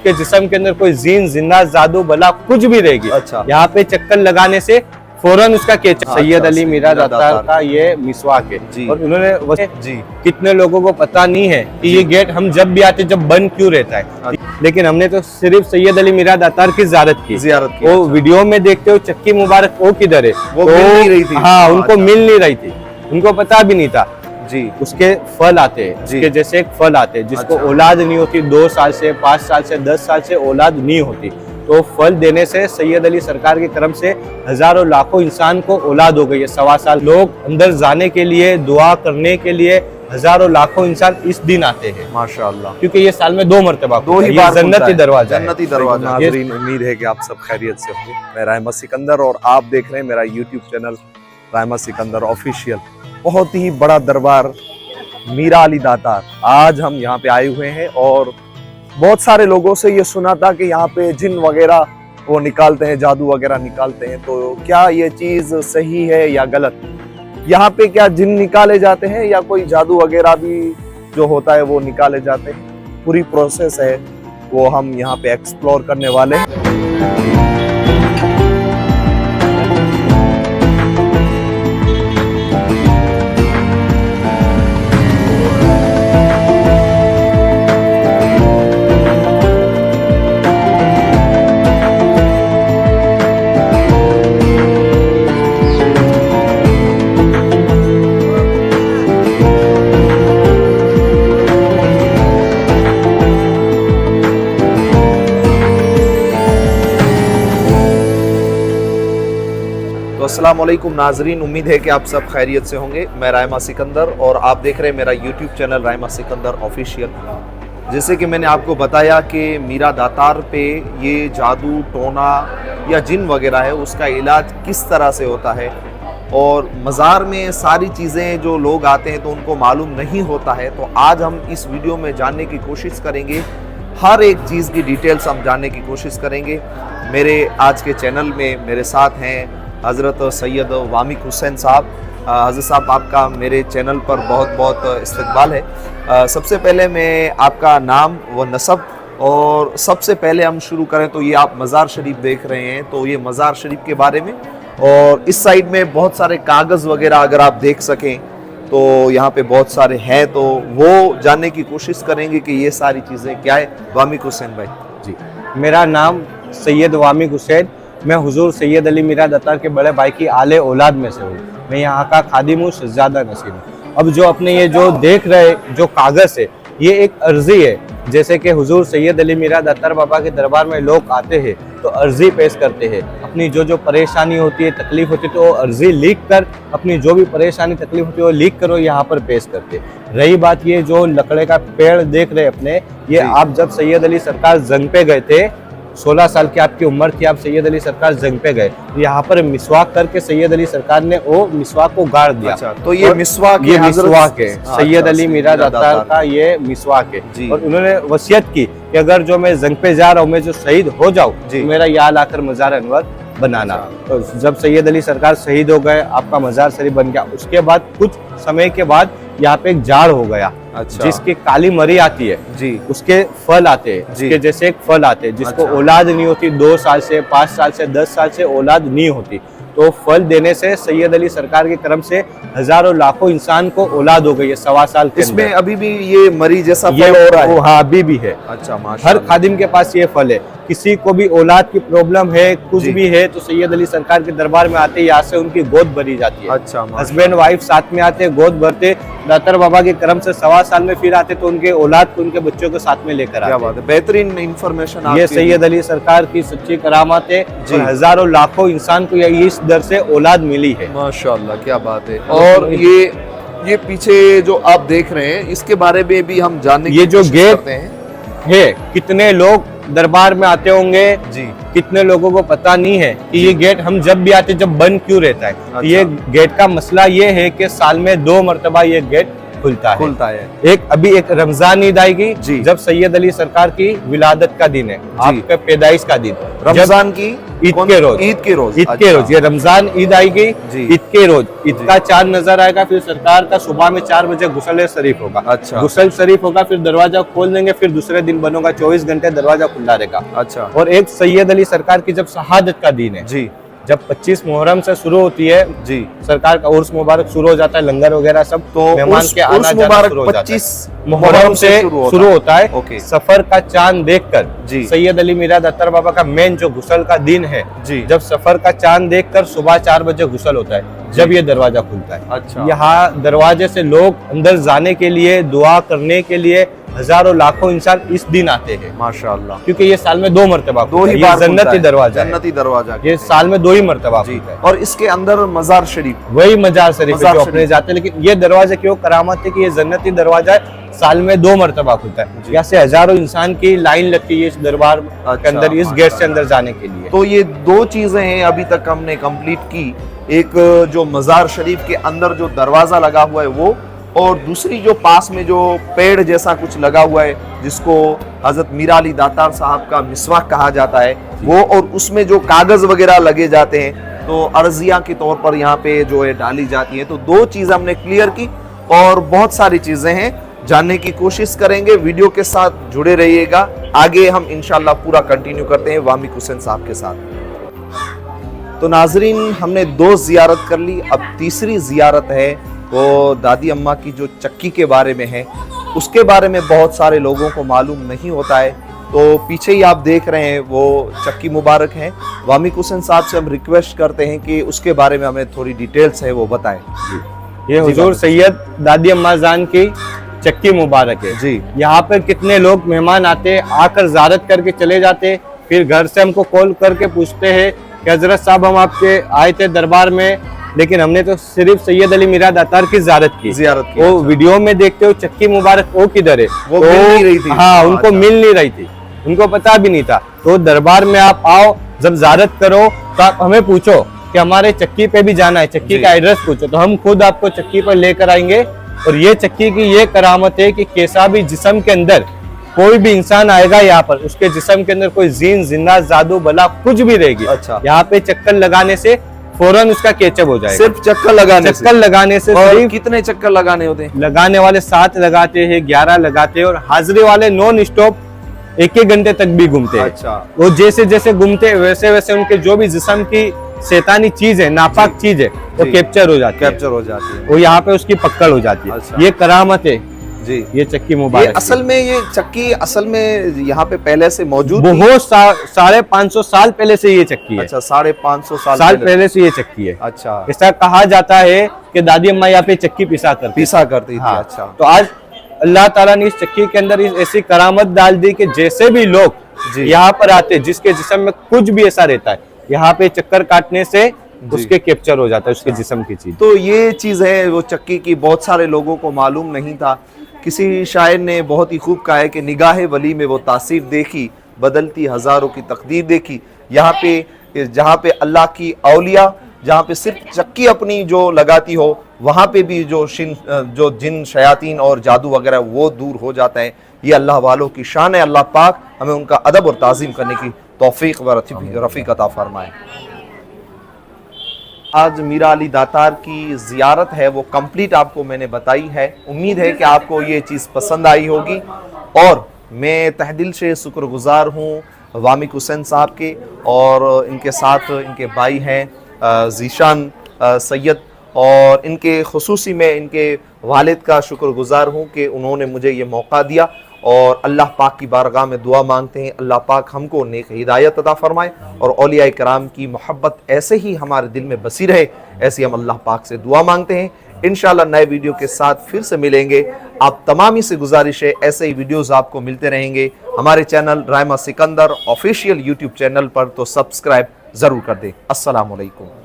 के जिस्म के अंदर कोई जीन जिन्ना जादू भला कुछ भी रहेगी। अच्छा। यहाँ पे चक्कर लगाने से फौरन उसका केच। सैयद अली मीरा दातार का ये मिसवाक है जी। और उन्होंने जी कितने लोगों को पता नहीं है कि ये गेट हम जब भी आते जब बंद क्यों रहता है, लेकिन हमने तो सिर्फ सैयद अली मीरा दातार की जियारत की। वो वीडियो में देखते हो चक्की मुबारक वो किधर है, वो मिल नहीं रही थी। हाँ, उनको मिल नहीं रही थी, उनको पता भी नहीं था जी। उसके फल आते हैं, उसके जैसे एक फल आते हैं जिसको औलाद नहीं होती, 2 साल से 5 साल से 10 साल से औलाद नहीं होती, तो फल देने से सैयद अली सरकार के करम से हजारों लाखों इंसान को औलाद हो गई है। 1.25 साल लोग अंदर जाने के लिए दुआ करने के लिए हजारों लाखों इंसान इस दिन आते हैं माशाअल्लाह, क्योंकि ये साल में 2 मरतबा दो ही बार जन्नती दरवाजा है। जन्नती दरवाजा। नाज़रीन, उम्मीद है कि आप सब खैरियत से होंगे। मैं रहमत सिकंदर और आप देख रहे हैं मेरा यूट्यूब चैनल रहमत सिकंदर ऑफिशियल। बहुत ही बड़ा दरबार मीरा अली दातार, आज हम यहाँ पे आए हुए हैं और बहुत सारे लोगों से ये सुना था कि यहाँ पे जिन वगैरह वो निकालते हैं, जादू वगैरह निकालते हैं, तो क्या ये चीज सही है या गलत? यहाँ पे क्या जिन निकाले जाते हैं या कोई जादू वगैरह भी जो होता है वो निकाले जाते हैं? पूरी प्रोसेस है वो हम यहाँ पे एक्सप्लोर करने वाले हैं। तो अस्सलाम वालेकुम नाजरीन, उम्मीद है कि आप सब खैरियत से होंगे। मैं रहमत सिकंदर और आप देख रहे हैं मेरा यूट्यूब चैनल रहमत सिकंदर ऑफिशियल। जैसे कि मैंने आपको बताया कि मीरा दातार पे ये जादू टोना या जिन वगैरह है उसका इलाज किस तरह से होता है, और मज़ार में सारी चीज़ें जो लोग आते हैं तो उनको मालूम नहीं होता है। तो आज हम इस वीडियो में जानने की कोशिश करेंगे, हर एक चीज़ की डिटेल्स हम जानने की कोशिश करेंगे। मेरे आज के चैनल में मेरे साथ हैं हज़रत सैयद वामिक हुसैन साहब। हज़रत साहब, आपका मेरे चैनल पर बहुत बहुत इस्तकबाल है। सबसे पहले मैं आपका नाम व नसब, और सबसे पहले हम शुरू करें तो ये आप मज़ार शरीफ देख रहे हैं, तो ये मज़ार शरीफ के बारे में, और इस साइड में बहुत सारे कागज़ वगैरह अगर आप देख सकें तो यहाँ पे बहुत सारे हैं, तो वो जानने की कोशिश करेंगे कि ये सारी चीज़ें क्या है। वामिक हुसैन भाई जी, मेरा नाम सैयद वामिक हुसैन, मैं हुजूर सैयद अली मीरा दातार के बड़े भाई की आले औलाद में से हूँ। मैं यहाँ का खादिम हूँ, शहजादा नसीब हूँ। अब जो अपने ये जो देख रहे जो कागज़ है, ये एक अर्जी है। जैसे कि हुजूर सैयद अली मीरा दातार बाबा के दरबार में लोग आते हैं तो अर्जी पेश करते हैं, अपनी जो परेशानी होती है, तकलीफ होती है, तो वो अर्जी लिख कर, अपनी जो भी परेशानी तकलीफ होती है वो लिख कर वो यहाँ पर पेश करते हैं। रही बात ये जो लकड़े का पेड़ देख रहे अपने, ये आप जब सैयद अली सरकार जंग पे गए थे, 16 साल की आपकी उम्र थी, आप सैयद अली सरकार जंग पे गए, यहाँ पर मिसवाक करके सैयद अली सरकार ने वो मिसवाक को गाड़ दिया। अच्छा, तो ये मिसवाक, ये मिसवाक है सैयद अली मीरा दातार का, ये मिसवाक है। और उन्होंने वसीयत की कि अगर जो मैं जंग पे जा रहा हूँ, मैं जो शहीद हो जाऊँ, तो मेरा यहाँ लाकर मज़ार अनवर बनाना। तो जब सैयद अली सरकार शहीद हो गए, आपका मज़ार शरीफ बन गया। उसके बाद कुछ समय के बाद यहाँ पे एक झाड़ हो गया। अच्छा। जिसकी काली मरी आती है जी, उसके फल आते हैं, उसके जैसे एक फल आते हैं जिसको औलाद नहीं होती, 2 साल से 5 साल से 10 साल से औलाद नहीं होती, तो फल देने से सैयद अली सरकार के करम से हजारों लाखों इंसान को औलाद हो गई है 1.25 साल के। इसमें अभी भी ये मरी जैसा फल हो रहा है? हाँ, अभी भी है। अच्छा, माशाअल्लाह। हर खादिम के पास ये फल है। किसी को भी औलाद की प्रॉब्लम है, कुछ भी है, तो सैयद अली सरकार के दरबार में आते, यहाँ से उनकी गोद भरी जाती है। अच्छा, हस्बैंड वाइफ साथ में आते, गोद भरते, दातार बाबा के करम से 1.25 साल में फिर आते, तो उनके औलाद को, उनके बच्चों को साथ में लेकर आते। क्या बात है, बेहतरीन इन्फॉर्मेशन। ये सैयद अली सरकार की सच्ची करामात है, और हजारों लाखों इंसान को इस दर से औलाद मिली है। माशाअल्लाह, क्या बात है। और ये पीछे जो आप देख रहे हैं, इसके बारे में भी हम जानने की कोशिश करते हैं। है, कितने लोग दरबार में आते होंगे जी, कितने लोगों को पता नहीं है कि ये गेट हम जब भी आते जब बंद क्यों रहता है। अच्छा। ये गेट का मसला ये है कि साल में 2 मरतबा ये गेट खुलता है। है। एक अभी एक रमजान ईद आएगी जी। जब सैयद अली सरकार की विलादत का दिन है, आपका पैदाइश का दिन, रमजान की ईद के रोज, ईद के रोज, ईद के रोज, ये रमजान ईद आएगी, जी। ईद के रोज ईद का चांद नजर आएगा, फिर सरकार का सुबह में 4 बजे गुसल शरीफ होगा। अच्छा। गुसल शरीफ होगा, फिर दरवाजा खोल देंगे, फिर दूसरे दिन बनोगा, 24 घंटे दरवाजा खुला रहेगा। अच्छा। और एक सैयद अली सरकार की जब शहादत का दिन है, जी जब 25 मुहर्रम से शुरू होती है जी, सरकार का उर्स मुबारक शुरू हो जाता है, लंगर वगैरह सब, तो मेहमान के आना जाना मुबारक शुरू हो जाता है। 25 मुहर्रम से शुरू होता है। ओके। सफर का चांद देखकर जी। सैयद अली मीराद अत्तर बाबा का मेन जो गुसल का दिन है, जी। जब सफर का चांद देखकर सुबह 4 बजे गुसल होता है, जब ये दरवाजा खुलता है। अच्छा। यहाँ दरवाजे से लोग अंदर जाने के लिए, दुआ करने के लिए हजारों लाखों इंसान इस दिन आते हैं, माशाअल्लाह। क्योंकि ये साल में 2 मरतबा, दो ही ये बार जन्नती दरवाजा है। जन्नती दरवाजा ये साल में 2 ही मरतबा जी। खुलता है। और इसके अंदर मजार शरीफ, वही मजार शरीफ है मजार जो अपने जाते हैं, लेकिन ये दरवाजे की वो करामत है कि ये जन्नती दरवाजा है, साल में 2 मरतबा खुलता है। यहाँ से हजारों इंसान की लाइन लगती है इस दरबार के अंदर, इस गेट से अंदर जाने के लिए। तो ये 2 चीजें हैं अभी तक हमने कंप्लीट की, एक जो मजार शरीफ के अंदर जो दरवाजा लगा हुआ है वो, और दूसरी जो पास में जो पेड़ जैसा कुछ लगा हुआ है जिसको हजरत मीरा अली दातार साहब का मिसवाक कहा जाता है वो, और उसमें जो कागज वगैरह लगे जाते हैं तो अर्जिया के तौर पर यहाँ पे जो है डाली जाती है। तो 2 चीज़ हमने क्लियर की, और बहुत सारी चीज़ें हैं जानने की कोशिश करेंगे। वीडियो के साथ जुड़े रहिएगा, आगे हम इंशाल्लाह पूरा कंटिन्यू करते हैं वामिक हुसैन साहब के साथ। तो नाजरीन, हमने 2 जियारत कर ली, अब तीसरी जियारत है वो दादी अम्मा की जो चक्की के बारे में है। उसके बारे में बहुत सारे लोगों को मालूम नहीं होता है। तो पीछे ही आप देख रहे हैं वो चक्की मुबारक है। वामिक हुसैन साहब से हम रिक्वेस्ट करते हैं कि उसके बारे में हमें थोड़ी डिटेल्स है वो बताएं। ये हुजूर सैयद दादी अम्मा जान की चक्की मुबारक है जी। यहाँ पर कितने लोग मेहमान आते, आकर ज़ारत करके चले जाते, फिर घर से हमको कॉल करके पूछते हैं कि हजरत साहब हम आपके आए थे दरबार में, लेकिन हमने तो सिर्फ सैयद अली मीराद अत्तार की ज़ियारत की। वो वीडियो में देखते हो चक्की मुबारक वो किधर है, वो मिल नहीं रही थी। हाँ, उनको मिल नहीं रही थी, उनको पता भी नहीं था। तो दरबार में आप आओ, जब ज़ियारत करो तो आप हमें पूछो कि हमारे चक्की पे भी जाना है, चक्की का एड्रेस पूछो, तो हम खुद आपको चक्की पर लेकर आएंगे। और ये चक्की की ये करामत है कि कैसा भी जिस्म के अंदर कोई भी इंसान आएगा यहाँ पर, उसके जिस्म के अंदर कोई जीन, जिन्नात, जादू, बला कुछ भी रहेगी, अच्छा। यहाँ पे चक्कर लगाने से फौरन उसका केचप हो जाएगा। सिर्फ चक्कर लगाने से और सिर्फ कितने चक्कर लगाने होते हैं? लगाने वाले 7 लगाते हैं, 11 लगाते हैं, और हाजिरी वाले नॉन स्टॉप 1-1 घंटे तक भी घूमते हैं। अच्छा। वो जैसे जैसे घूमते हैं वैसे वैसे उनके जो भी जिस्म की शैतानी चीज है, नापाक चीज है, वो कैप्चर हो जाती है, वो यहाँ पे उसकी पकड़ हो जाती है। अच्छा। ये करामत है जी। ये चक्की ये मुबारक। असल में ये चक्की असल में यहाँ पे पहले से मौजूद थी? बहुत 550 साल पहले से ये चक्की है। अच्छा, 550 साल पहले से ये चक्की है। अच्छा। ऐसा कहा जाता है कि दादी अम्मा यहाँ पे चक्की पिसा करती थी। हाँ। अच्छा। तो आज अल्लाह ताला ने इस चक्की के अंदर ऐसी करामत डाल दी कि जैसे भी लोग यहाँ पर आते, जिसके जिस्म में कुछ भी ऐसा रहता है, यहाँ पे चक्कर काटने से उसके कैप्चर हो जाता है, उसके जिस्म की चीज। तो ये चीज है वो चक्की की, बहुत सारे लोगों को मालूम नहीं था। किसी शायर ने बहुत ही खूब कहा है कि निगाहे वली में वो तासीर देखी, बदलती हजारों की तकदीर देखी। यहाँ पे जहाँ पे अल्लाह की औलिया, जहाँ पे सिर्फ चक्की अपनी जो लगाती हो, वहाँ पे भी जो जिन शयातीन और जादू वगैरह वो दूर हो जाता है। ये अल्लाह वालों की शान है। अल्लाह पाक हमें उनका अदब और ताज़ीम करने की तौफीक व रफ़ीक अता फरमाए। आज मीरा अली दातार की ज़ियारत है वो कंप्लीट आपको मैंने बताई है। उम्मीद है कि आपको ये चीज़ पसंद आई होगी, और मैं तहदिल से शुक्रगुजार हूँ वामिक हुसैन साहब के, और इनके साथ इनके भाई हैं ज़ीशान सैयद, और इनके खुसूसी में इनके वालिद का शुक्रगुजार हूँ कि उन्होंने मुझे ये मौका दिया। और अल्लाह पाक की बारगाह में दुआ मांगते हैं अल्लाह पाक हमको नेक हिदायत अता फरमाए, और औलिया कराम की मोहब्बत ऐसे ही हमारे दिल में बसी रहे, ऐसी हम अल्लाह पाक से दुआ मांगते हैं। इंशाल्लाह नए वीडियो के साथ फिर से मिलेंगे। आप तमामी से गुजारिश है ऐसे ही वीडियोज़ आपको मिलते रहेंगे हमारे channel Raima Sikandar official YouTube channel पर, तो सब्सक्राइब ज़रूर कर दें। अस्सलाम वालेकुम।